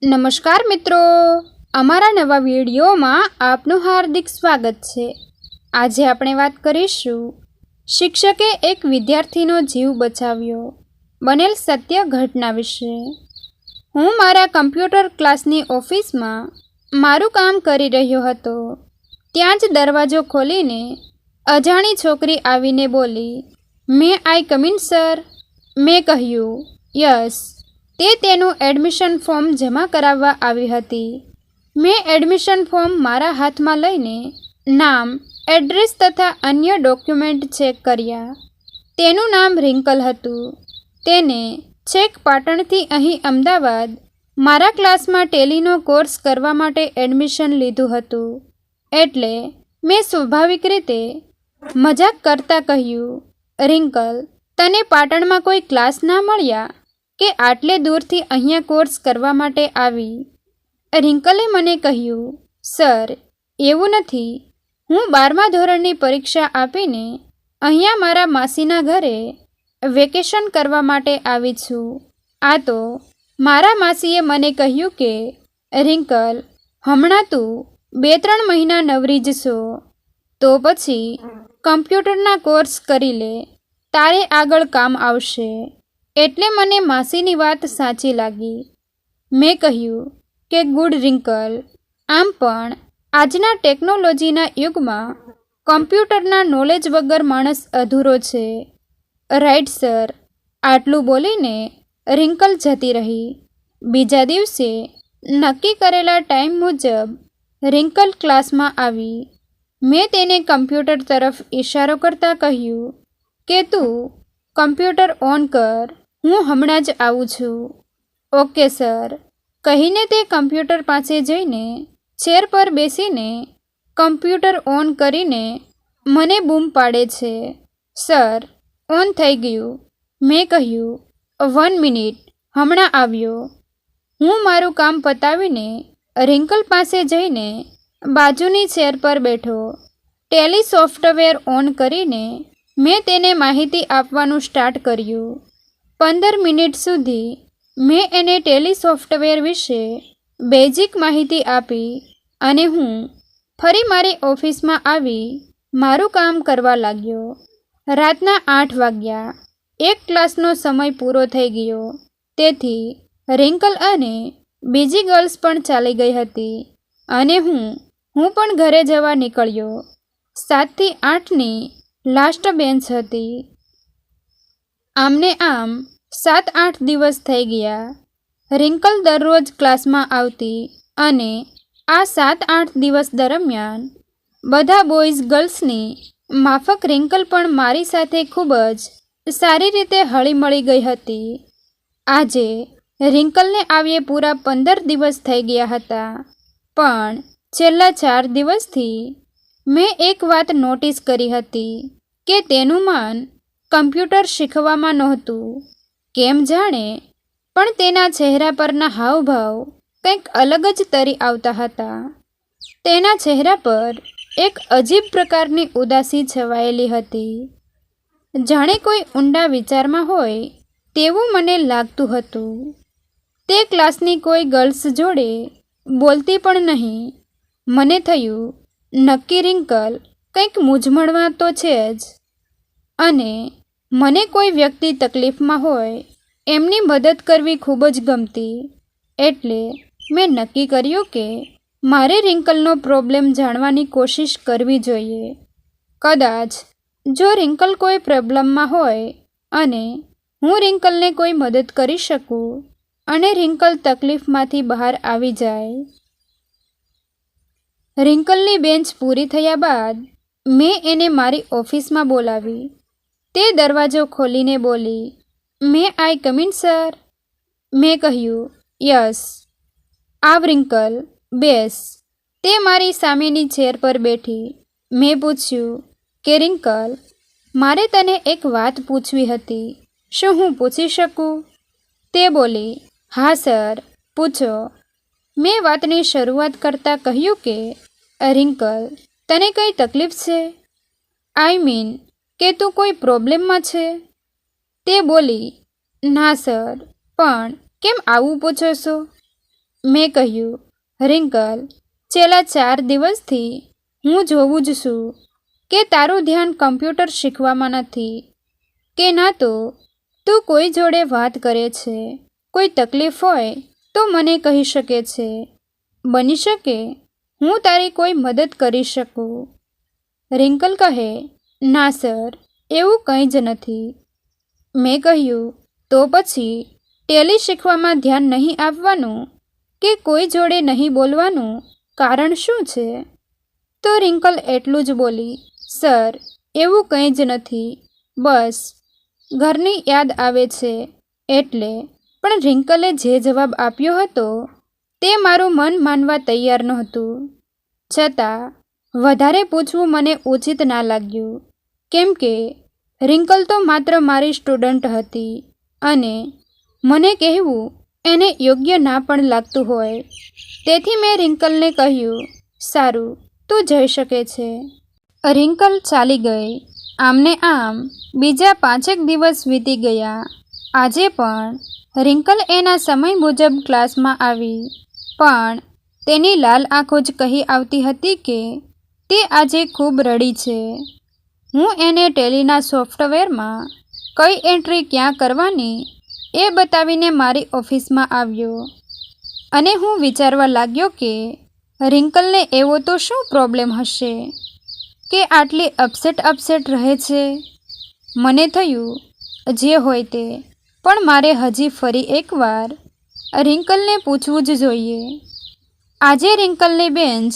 નમસ્કાર મિત્રો, અમારા નવા વિડીયોમાં આપનું હાર્દિક સ્વાગત છે। આજે આપણે વાત કરીશું શિક્ષકે એક વિદ્યાર્થીનો જીવ બચાવ્યો બનેલ સત્ય ઘટના વિશે। હું મારા કમ્પ્યુટર ક્લાસની ઓફિસમાં મારું કામ કરી રહ્યો હતો। ત્યાં જ દરવાજો ખોલીને અજાણી છોકરી આવીને બોલી, "મે આઈ કમ ઇન સર?" મેં કહ્યું, "યસ." તે તેનું એડમિશન ફોર્મ જમા કરાવવા આવી હતી। મેં એડમિશન ફોર્મ મારા હાથમાં લઈને નામ, એડ્રેસ તથા અન્ય ડોક્યુમેન્ટ ચેક કર્યા। તેનું નામ રિંકલ હતું। તેને છેક પાટણથી અહીં અમદાવાદ મારા ક્લાસમાં ટેલીનો કોર્સ કરવા માટે એડમિશન લીધું હતું। એટલે મેં સ્વાભાવિક રીતે મજાક કરતાં કહ્યું, "રિંકલ, તને પાટણમાં કોઈ ક્લાસ ના મળ્યા કે આટલે દૂરથી અહીંયા કોર્સ કરવા માટે આવી?" રિંકલે મને કહ્યું, "સર, એવું નથી. હું 12મા ધોરણની પરીક્ષા આપીને અહીંયા મારા માસીના ઘરે વેકેશન કરવા માટે આવી છું. આ તો મારા માસીએ મને કહ્યું કે રિંકલ, હમણાં તું 2-3 મહિના નવરી જ છો, તો પછી કમ્પ્યુટરના કોર્સ કરી લે, તારે આગળ કામ આવશે." એટલે મને માસીની વાત સાચી લાગી। મેં કહ્યું કે ગુડ રિંકલ, આમ પણ આજના ટેકનોલોજીના યુગમાં કમ્પ્યુટરના નોલેજ વગર માણસ અધૂરો છે। "Right sir." આટલું બોલીને રિંકલ જતી રહી। બીજા દિવસે નક્કી કરેલા ટાઈમ મુજબ રિંકલ ક્લાસમાં આવી। મેં તેને કમ્પ્યુટર તરફ ઇશારો કરતાં કહ્યું કે તું કમ્પ્યુટર ઓન કર, હું હમણાં જ આવું છું. "Okay sir." કહીને તે કમ્પ્યુટર પાસે જઈને ચેર પર બેસીને કમ્પ્યુટર ઓન કરીને મને બૂમ પાડે છે, "સર, ઓન થઈ ગયું." મેં કહ્યું, "1 મિનિટ, હમણાં આવ્યો." હું મારું કામ પતાવીને રિંકલ પાસે જઈને બાજુની ચેર પર બેઠો। ટેલી સોફ્ટવેર ઓન કરીને મેં તેને માહિતી આપવાનું સ્ટાર્ટ કર્યું। 15 મિનિટ સુધી મેં એને ટેલી સોફ્ટવેર વિશે બેઝિક માહિતી આપી અને હું ફરી મારી ઓફિસમાં આવી મારું કામ કરવા લાગ્યો। રાતના 8 વાગ્યા। એક ક્લાસનો સમય પૂરો થઈ ગયો, તેથી રિંકલ અને બીજી ગર્લ્સ પણ ચાલી ગઈ હતી અને હું પણ ઘરે જવા નીકળ્યો। 7 થી 8ની લાસ્ટ બેન્ચ હતી। આમને આમ 7-8 દિવસ થઈ ગયા। રિંકલ દરરોજ ક્લાસમાં આવતી અને આ 7-8 દિવસ દરમિયાન બધા બોયઝ ગર્લ્સની માફક રિંકલ પણ મારી સાથે ખૂબ જ સારી રીતે હળીમળી ગઈ હતી। આજે રિંકલને આવીએ પૂરા 15 દિવસ થઈ ગયા હતા, પણ છેલ્લા 4 દિવસથી મેં એક વાત નોટિસ કરી હતી કે તેનું મન કમ્પ્યુટર શીખવામાં નહોતું। કેમ જાણે, પણ તેના ચહેરા પરના હાવભાવ કંઈક અલગ જ તરી આવતા હતા। તેના ચહેરા પર એક અજીબ પ્રકારની ઉદાસી છવાયેલી હતી, જાણે કોઈ ઊંડા વિચારમાં હોય તેવું મને લાગતું હતું। તે ક્લાસની કોઈ ગર્લ્સ જોડે બોલતી પણ નહીં। મને થયું, નક્કી રિંકલ કંઈક મૂંઝવણમાં તો છે જ, અને મને કોઈ વ્યક્તિ તકલીફમાં હોય એમની મદદ કરવી ખૂબ જ ગમતી। એટલે મેં નક્કી કર્યું કે મારે રિંકલનો પ્રોબ્લેમ જાણવાની કોશિશ કરવી જોઈએ। કદાચ જો રિંકલ કોઈ પ્રોબ્લેમમાં હોય અને હું રિંકલને કોઈ મદદ કરી શકું અને રિંકલ તકલીફમાંથી બહાર આવી જાય। રિંકલની બેન્ચ પૂરી થયા બાદ મેં એને મારી ઓફિસમાં બોલાવી। તે દરવાજો ખોલીને બોલી, "મે આઈ કમ ઇન સર?" મેં કહ્યું, "યસ." "આવ રિંકલ, બેસ." તે મારી સામેની ચેર પર બેઠી। મેં પૂછ્યું કે રિંકલ, મારે તને એક વાત પૂછવી હતી, શું હું પૂછી શકું? તે બોલી, "હા સર, પૂછો." મેં વાતની શરૂઆત કરતાં કહ્યું કે રિંકલ, તને કંઈ તકલીફ છે? આઈ મીન કે તું કોઈ પ્રોબ્લેમમાં છે? તે બોલી, "ના સર, પણ કેમ આવું પૂછો છો?" મેં કહ્યું, રિંકલ, છેલ્લા 4 દિવસથી હું જોઉં જ છું કે તારું ધ્યાન કમ્પ્યુટર શીખવામાં નથી કે ના તો તું કોઈ જોડે વાત કરે છે. કોઈ તકલીફ હોય તો મને કહી શકે છે. બની શકે હું તારી કોઈ મદદ કરી શકું. રિંકલ કહે, ના સર, એવું કંઈ જ નથી. મેં કહ્યું, તો પછી ટેલી શીખવામાં ધ્યાન નહીં આપવાનું કે કોઈ જોડે નહીં બોલવાનું કારણ શું છે? તો રિંકલ એટલું જ બોલી, સર, એવું કંઈ જ નથી, બસ ઘરની યાદ આવે છે એટલે. પણ રિંકલે જે જવાબ આપ્યો હતો તે મારું મન માનવા તૈયાર નહોતું. છતાં વધારે પૂછવું મને ઉચિત ના લાગ્યું, કેમ કે રિંકલ તો માત્ર મારી સ્ટુડન્ટ હતી અને મને કહેવું એને યોગ્ય ના પણ લાગતું હોય. તેથી મેં રિંકલને કહ્યું, સારું, તું જઈ શકે છે. રિંકલ ચાલી ગઈ. આમને આમ બીજા 5 દિવસ વીતી ગયા. આજે પણ રિંકલ એના સમય મુજબ ક્લાસમાં આવી, પણ તેની લાલ આંખો જ કહી આવતી હતી કે તે આજે ખૂબ રડી છે. હું એને ટેલીના સોફ્ટવેરમાં કઈ એન્ટ્રી ક્યાં કરવાની એ બતાવીને મારી ઓફિસમાં આવ્યો અને હું વિચારવા લાગ્યો કે રિંકલને એવો તો શું પ્રોબ્લેમ હશે કે આટલી અપસેટ રહે છે. મને થયું, જે હોય તે, પણ મારે હજી ફરી એકવાર રિંકલને પૂછવું જ જોઈએ. આજે રિંકલની બેન્ચ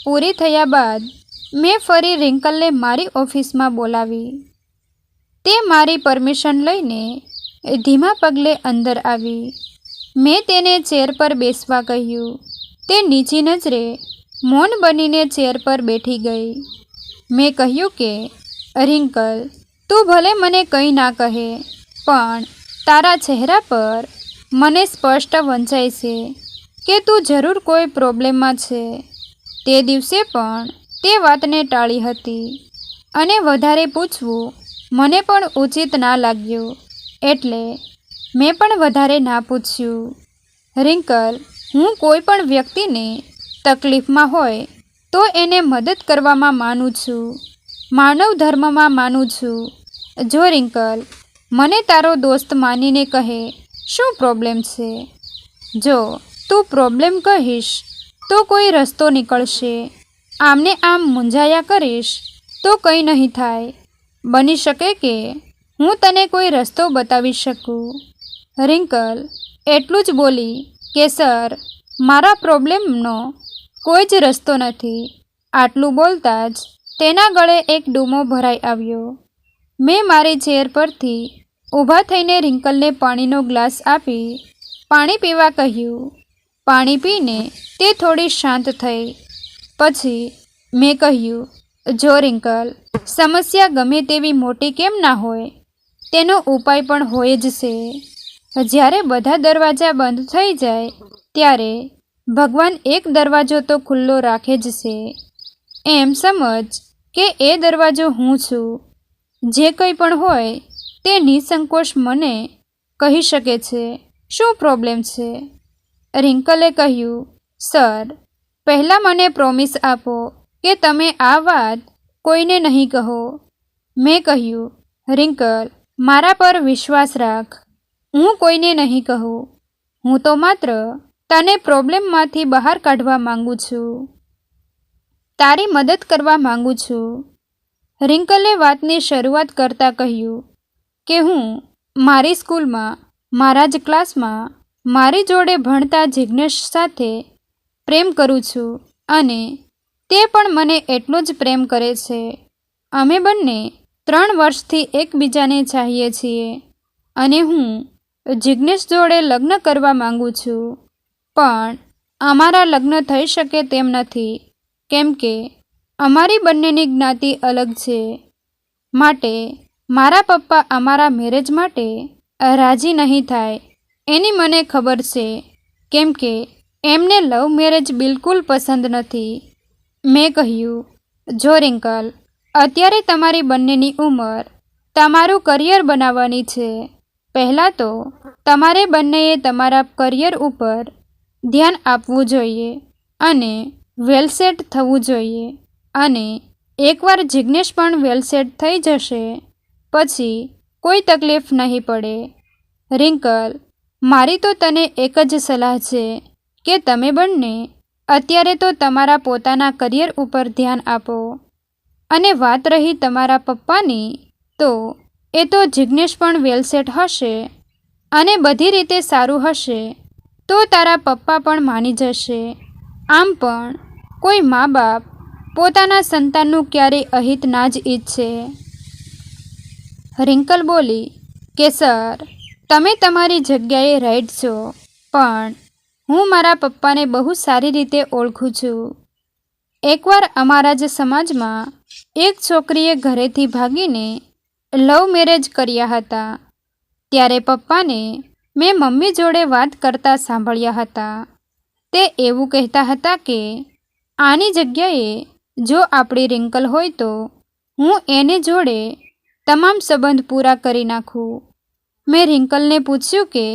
પૂરી થયા બાદ મેં ફરી રિંકલને મારી ઓફિસમાં બોલાવી. તે મારી પરમિશન લઈને ધીમા પગલે અંદર આવી. મેં તેને ચેર પર બેસવા કહ્યું. તે નીચી નજરે મૌન બનીને ચેર પર બેઠી ગઈ. મેં કહ્યું કે, રિંકલ, તું ભલે મને કંઈ ના કહે, પણ તારા ચહેરા પર મને સ્પષ્ટ વંચાય છે કે તું જરૂર કોઈ પ્રોબ્લેમમાં છે. તે દિવસે પણ તે વાતને ટાળી હતી અને વધારે પૂછવું મને પણ ઉચિત ના લાગ્યું, એટલે મેં પણ વધારે ના પૂછ્યું. રિંકલ, હું કોઈ પણ વ્યક્તિને તકલીફમાં હોય તો એને મદદ કરવામાં માનું છું, માનવ ધર્મમાં માનું છું. જો રિંકલ મને તારો દોસ્ત માનીને કહે, શું પ્રોબ્લેમ છે? જો તું પ્રોબ્લેમ કહીશ તો કોઈ રસ્તો નીકળશે. આમને આમ મૂંઝાયા કરીશ તો કંઈ નહીં થાય. બની શકે કે હું તને કોઈ રસ્તો બતાવી શકું. રિંકલ એટલું જ બોલી કે સર, મારા પ્રોબ્લેમનો કોઈ જ રસ્તો નથી. આટલું બોલતા જ તેના ગળે એક ડૂમો ભરાઈ આવ્યો. મેં મારી ચેર પરથી ઊભા થઈને રિંકલને પાણીનો ગ્લાસ આપી પાણી પીવા કહ્યું. પાણી પીને તે થોડી શાંત થઈ. પછી મેં કહ્યું, જો રિંકલ, સમસ્યા ગમે તેવી મોટી કેમ ના હોય, તેનો ઉપાય પણ હોય જ છે. જ્યારે બધા દરવાજા બંધ થઈ જાય ત્યારે ભગવાન એક દરવાજો તો ખુલ્લો રાખે જ છે. એમ સમજ કે એ દરવાજો હું છું. જે કંઈ પણ હોય તે નિસંકોચ મને કહી શકે છે. શું પ્રોબ્લેમ છે? રિંકલે કહ્યું, સર, પહેલાં મને પ્રોમિસ આપો કે તમે આ વાત કોઈને નહીં કહો. મેં કહ્યું, રિંકલ, મારા પર વિશ્વાસ રાખ. હું કોઈને નહીં કહું. હું તો માત્ર તને પ્રોબ્લેમમાંથી બહાર કાઢવા માંગુ છું, તારી મદદ કરવા માંગુ છું. રિંકલે વાતની શરૂઆત કરતાં કહ્યું કે હું મારી સ્કૂલમાં, મારા જ ક્લાસમાં મારી જોડે ભણતા જિજ્ઞેશ સાથે પ્રેમ કરું છું અને તે પણ મને એટલો જ પ્રેમ કરે છે. અમે બંને 3 વર્ષથી એકબીજાને ચાહીએ છીએ અને હું જિજ્ઞેશ જોડે લગ્ન કરવા માંગુ છું. પણ અમારા લગ્ન થઈ શકે તેમ નથી, કેમ કે અમારી બંનેની જ્ઞાતિ અલગ છે. માટે મારા પપ્પા અમારા મેરેજ માટે રાજી નહીં થાય એની મને ખબર છે, કેમ કે એમને લવ મેરેજ બિલકુલ પસંદ નથી. મેં કહ્યું, જો રિંકલ, અત્યારે તમારી બંનેની ઉંમર તમારું કરિયર બનાવવાની છે. પહેલાં તો તમારે બંનેએ તમારા કરિયર ઉપર ધ્યાન આપવું જોઈએ અને વેલ સેટ થવું જોઈએ. અને એકવાર જિજ્ઞેશ પણ વેલ સેટ થઈ જશે પછી કોઈ તકલીફ નહીં પડે. રિંકલ, મારી તો તને એક જ સલાહ છે કે તમે બંને અત્યારે તો તમારા પોતાના કરિયર ઉપર ધ્યાન આપો. અને વાત રહી તમારા પપ્પાની, તો એ તો જિજ્ઞેશ પણ વેલ સેટ હશે અને બધી રીતે સારું હશે તો તારા પપ્પા પણ માની જશે. આમ પણ કોઈ મા બાપ પોતાના સંતાનનું ક્યારેય અહિત ના જ ઈચ્છે. રિંકલ બોલી કે સર, તમે તમારી જગ્યાએ રાઈટ છો, પણ હું મારા પપ્પાને બહુ સારી રીતે ઓળખું છું. એકવાર અમારા જ સમાજમાં એક છોકરીએ ઘરેથી ભાગીને લવ મેરેજ કર્યા હતા. ત્યારે પપ્પાને મેં મમ્મી જોડે વાત કરતા સાંભળ્યા હતા. તે એવું કહેતા હતા કે આની જગ્યાએ જો આપણી રિંકલ હોય તો હું એને જોડે તમામ સંબંધ પૂરા કરી નાખું. મેં રિંકલને પૂછ્યું કે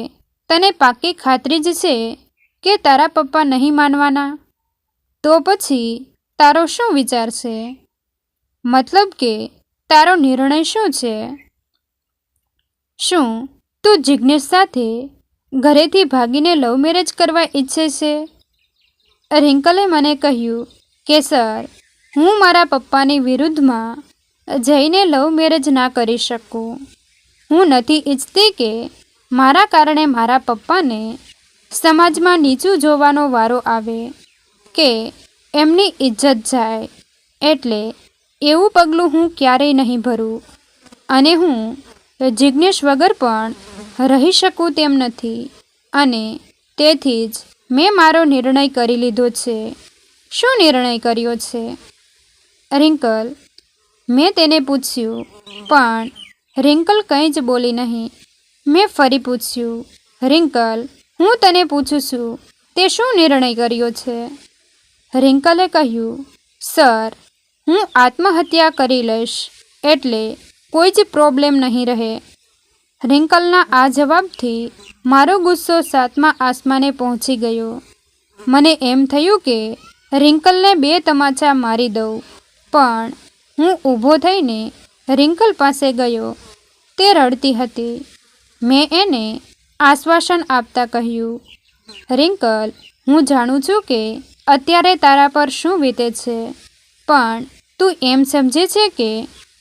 તને પાક્કી ખાતરી જ છે કે તારા પપ્પા નહીં માનવાના? તો પછી તારો શું વિચાર છે? મતલબ કે તારો નિર્ણય શું છે? શું તું જિજ્ઞેશ સાથે ઘરેથી ભાગીને લવ મેરેજ કરવા ઈચ્છે છે? રિંકલે મને કહ્યું કે સર, હું મારા પપ્પાની વિરુદ્ધમાં જઈને લવ મેરેજ ના કરી શકું. હું નથી ઈચ્છતી કે મારા કારણે મારા પપ્પાને સમાજમાં નીચું જોવાનો વારો આવે કે એમની ઇજ્જત જાય. એટલે એવું પગલું હું ક્યારેય નહીં ભરું અને હું જિજ્ઞેશ વગર પણ રહી શકું તેમ નથી. અને તેથી જ મેં મારો નિર્ણય કરી લીધો છે. શું નિર્ણય કર્યો છે? રિંકલ, મેં તેને પૂછ્યું, પણ રિંકલ કંઈ જ બોલી નહીં. મેં ફરી પૂછ્યું, રિંકલ, હું તને પૂછું છું, તે શું નિર્ણય કર્યો છે? રિંકલે કહ્યું, સર, હું આત્મહત્યા કરી લઈશ એટલે કોઈ જ પ્રોબ્લેમ નહીં રહે. રિંકલના આ જવાબથી મારો ગુસ્સો 7મા આસમાને પહોંચી ગયો. મને એમ થયું કે રિંકલને 2 તમાચા મારી દઉં, પણ હું ઊભો થઈને રિંકલ પાસે ગયો. તે રડતી હતી. મેં એને આશ્વાસન આપતા કહ્યું, રિંકલ, હું જાણું છું કે અત્યારે તારા પર શું વીતે છે, પણ તું એમ સમજે છે કે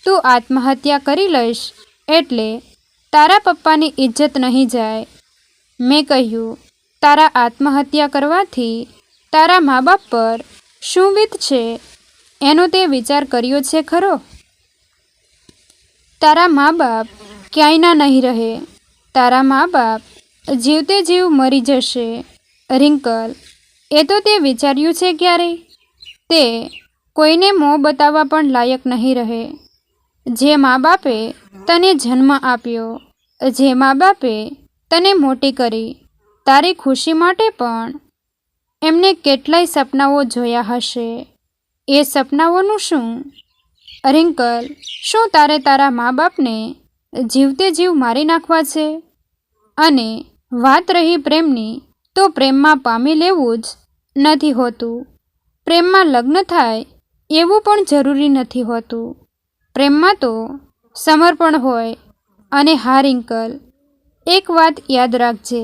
તું આત્મહત્યા કરી લઈશ એટલે તારા પપ્પાની ઇજ્જત નહીં જાય. મેં કહ્યું, તારા આત્મહત્યા કરવાથી તારા મા બાપ પર શું વીતશે એનો તે વિચાર કર્યો છે ખરો? તારા મા બાપ ક્યાંય ના નહીં રહે. તારા મા બાપ જીવતે જીવ મરી જશે. રિંકલ, એ તો તે વિચાર્યું છે ક્યારેય? તે કોઈને મોં બતાવવા પણ લાયક નહીં રહે. જે મા બાપે તને જન્મ આપ્યો, જે મા બાપે તને મોટી કરી, તારી ખુશી માટે પણ એમને કેટલાય સપનાઓ જોયા હશે. એ સપનાઓનું શું? રિંકલ, શું તારે તારા મા બાપને જીવતે જીવ મારી નાખવા છે? અને વાત રહી પ્રેમની, તો પ્રેમમાં પામી લેવું જ નથી હોતું. પ્રેમમાં લગ્ન થાય એવું પણ જરૂરી નથી હોતું. પ્રેમમાં તો સમર્પણ હોય. અને હા રિંકલ, એક વાત યાદ રાખજે,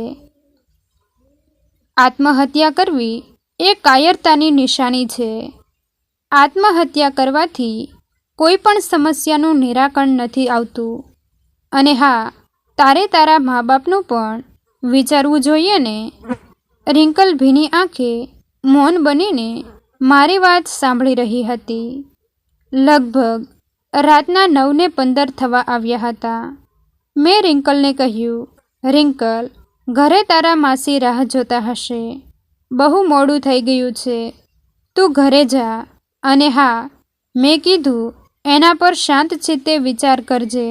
આત્મહત્યા કરવી એ કાયરતાની નિશાની છે. આત્મહત્યા કરવાથી કોઈ પણ સમસ્યાનું નિરાકરણ નથી આવતું. અને હા, તારે તારા મા બાપનું પણ વિચારવું જોઈએ ને? રિંકલ ભીની આંખે મૌન બનીને મારી વાત સાંભળી રહી હતી. લગભગ રાતના 9:15 થવા આવ્યા હતા. મેં રિંકલને કહ્યું, રિંકલ, ઘરે તારા માસી રાહ જોતા હશે. બહુ મોડું થઈ ગયું છે, તું ઘરે જા. અને હા, મેં કીધું એના પર શાંત ચિત્તે વિચાર કરજે.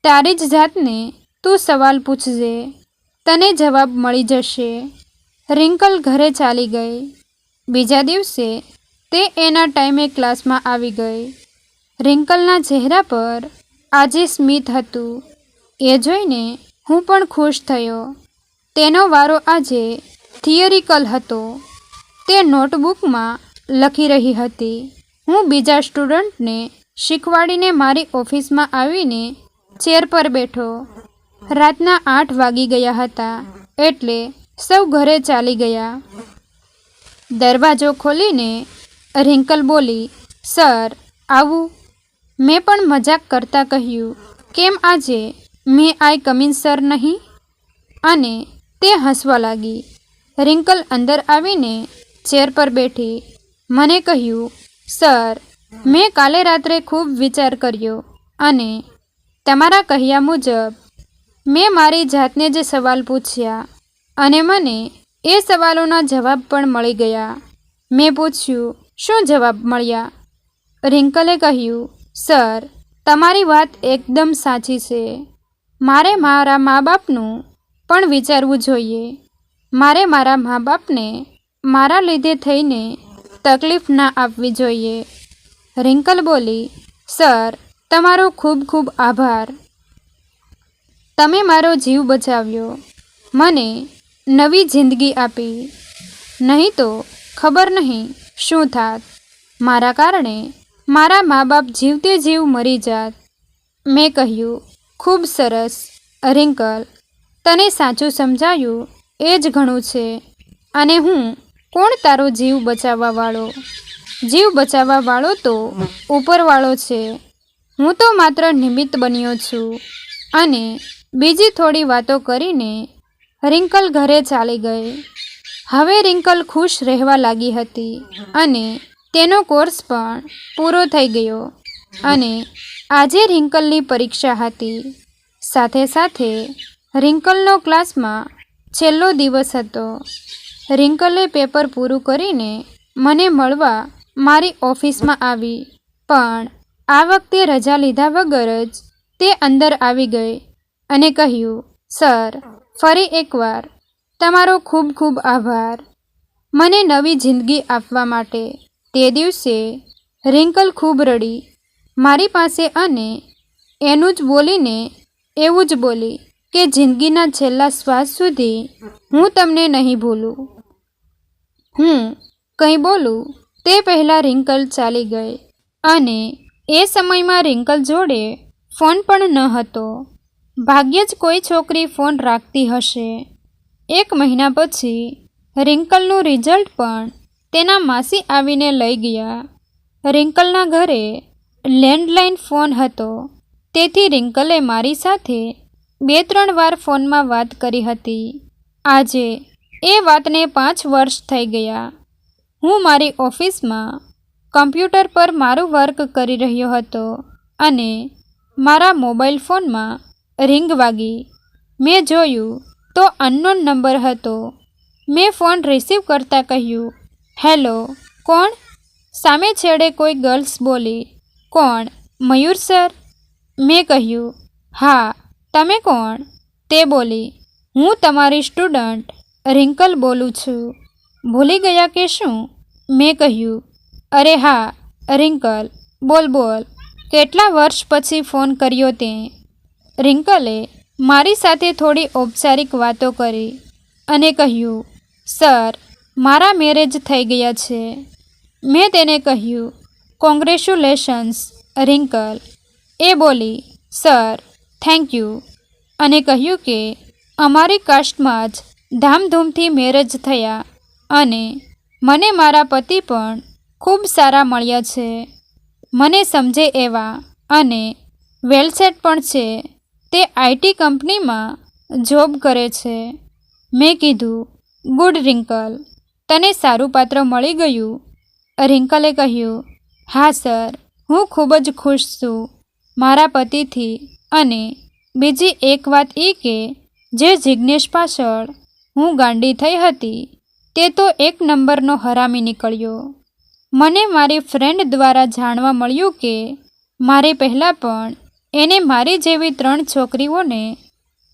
તારી જ જાતને તું સવાલ પૂછજે, તને જવાબ મળી જશે. રિંકલ ઘરે ચાલી ગઈ. બીજા દિવસે તે એના ટાઈમે ક્લાસમાં આવી ગઈ. રિંકલના ચહેરા પર આજે સ્મિત હતું. એ જોઈને હું પણ ખુશ થયો. તેનો વારો આજે થિયરિકલ હતો. તે નોટબુકમાં લખી રહી હતી. હું બીજા સ્ટુડન્ટને શીખવાડીને મારી ઓફિસમાં આવીને ચેર પર બેઠો. રાતના 8 વાગી ગયા હતા એટલે સૌ ઘરે ચાલી ગયા. દરવાજો ખોલીને રિંકલ બોલી, સર આવું? મેં પણ મજાક કરતાં કહ્યું, કેમ આજે મે આઈ કમિન સર નહીં? અને તે હસવા લાગી. રિંકલ અંદર આવીને ચેર પર બેઠી. મને કહ્યું, સર મેં કાલે રાત્રે ખૂબ વિચાર કર્યો અને તમારા કહ્યા મુજબ મેં મારી જાતને જ સવાલ પૂછ્યા અને મને એ સવાલોના જવાબ પણ મળી ગયા. મેં પૂછ્યું, શું જવાબ મળ્યા? રિંકલે કહ્યું, સર તમારી વાત એકદમ સાચી છે. મારે મારા મા બાપનું પણ વિચારવું જોઈએ. મારે મારા મા બાપને મારા લીધે થઈને તકલીફ ના આપવી જોઈએ. રિંકલ બોલી, સર તમારો ખૂબ ખૂબ આભાર. તમે મારો જીવ બચાવ્યો, મને નવી જિંદગી આપી. નહીં તો ખબર નહીં શું થાત. મારા કારણે મારા મા બાપ જીવતે જીવ મરી જાત. મેં કહ્યું, ખૂબ સરસ રિંકલ, તને સાચું સમજાયું એ જ ઘણું છે. અને હું કોણ તારો જીવ બચાવવાવાળો? જીવ બચાવવાવાળો તો ઉપરવાળો છે. હું તો માત્ર નિમિત્ત બન્યો છું. અને બીજી થોડી વાતો કરીને રિંકલ ઘરે ચાલી ગઈ. હવે રિંકલ ખુશ રહેવા લાગી હતી અને તેનો કોર્સ પણ પૂરો થઈ ગયો. અને આજે રિંકલની પરીક્ષા હતી. સાથે સાથે રિંકલનો ક્લાસમાં છેલ્લો દિવસ હતો. રિંકલે પેપર પૂરું કરીને મને મળવા મારી ઓફિસમાં આવી. પણ આ વખતે રજા લીધા વગર જ તે અંદર આવી ગઈ અને કહ્યું, સર ફરી એકવાર તમારો ખૂબ ખૂબ આભાર મને નવી જિંદગી આપવા માટે. તે દિવસે રિંકલ ખૂબ રડી મારી પાસે અને એનું જ બોલીને એવું જ બોલી કે જિંદગીના છેલ્લા શ્વાસ સુધી હું તમને નહીં ભૂલું. હું કંઈ બોલું તે પહેલાં રિંકલ ચાલી ગઈ અને એ સમયમાં રિંકલ જોડે ફોન પણ ન હતો. ભાગ્યે જ કોઈ છોકરી ફોન રાખતી હશે. 1 મહિના પછી રિંકલનું રિઝલ્ટ પણ તેના માસી આવીને લઈ ગયા. રિંકલના ઘરે લેન્ડલાઇન ફોન હતો. તેથી રિંકલે મારી સાથે 2-3 વાર ફોનમાં વાત કરી હતી. આજે એ વાતને 5 વર્ષ થઈ ગયા. હું મારી ઓફિસમાં કમ્પ્યુટર પર મારું વર્ક કરી રહ્યો હતો અને મારા મોબાઈલ ફોનમાં રિંગ વાગી. મેં જોયું તો અનનોન નંબર હતો. મેં ફોન રિસીવ કરતાં કહ્યું, હેલો, કોણ? સામે છેડે કોઈ ગર્લ્સ બોલી, કોણ? મયુર સર? મેં કહ્યું, હા, તમે કોણ? તે બોલી, હું તમારી સ્ટુડન્ટ રિંકલ બોલું છું. ભૂલી ગયા કે શું? મેં કહ્યું, અરે હા રિંકલ, બોલ બોલ, કેટલા વર્ષ પછી ફોન કર્યો તે? રિંકલે મારી સાથે થોડી ઔપચારિક વાતો કરી અને કહ્યું, સર મારા મેરેજ થઈ ગયા છે. મેં તેને કહ્યું, કોંગ્રેચ્યુલેશન્સ રિંકલ. એ બોલી, સર થેન્ક યુ, અને કહ્યું કે અમારી કાસ્ટમાં જ ધામધૂમથી મેરેજ થયા અને મને મારા પતિ પણ ખૂબ સારા મળ્યા છે. મને સમજે એવા અને વેલસેટ પણ છે. તે આઈટી કંપનીમાં જોબ કરે છે. મેં કીધું, ગુડ રિંકલ, તને સારું પાત્ર મળી ગયું? રિંકલે કહ્યું, હા સર, હું ખૂબ જ ખુશ છું મારા પતિથી. અને બીજી એક વાત એ કે જે જિજ્ઞેશ પાછળ હું ગાંડી થઈ હતી તે તો 1 નંબરનો હરામી નીકળ્યો. મને મારી ફ્રેન્ડ દ્વારા જાણવા મળ્યું કે મારે પહેલાં પણ એને મારી જેવી 3 છોકરીઓને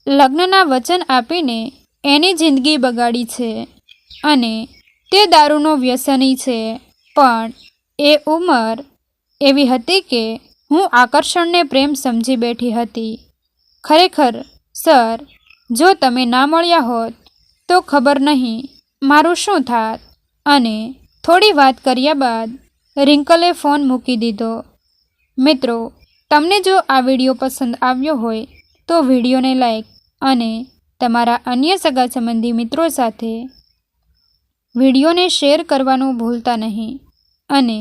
લગ્નના વચન આપીને એની જિંદગી બગાડી છે અને તે દારૂનો વ્યસની છે. પણ એ ઉંમર એવી હતી કે હું આકર્ષણને પ્રેમ સમજી બેઠી હતી. ખરેખર સર, જો તમે ના મળ્યા હોત તો ખબર નહીં મારું શું થાત? અને થોડી વાત કર્યા બાદ રિંકલે ફોન મૂકી દીધો. મિત્રો, તમને જો આ વિડીયો પસંદ આવ્યો હોય તો વિડીયોને લાઈક અને તમારા અન્ય સગા સંબંધી મિત્રો સાથે વિડીયોને શેર કરવાનું ભૂલતા નહીં. અને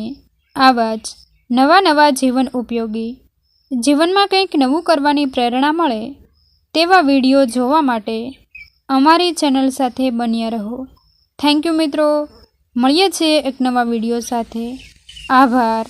આવા જ નવા જીવન ઉપયોગી, જીવનમાં કંઈક નવું કરવાની પ્રેરણા મળે તેવા વિડીયો જોવા માટે અમારી ચેનલ સાથે બન્યા રહો. થેન્ક યુ મિત્રો. મળીએ છીએ એક નવા વિડીયો સાથે. આભાર.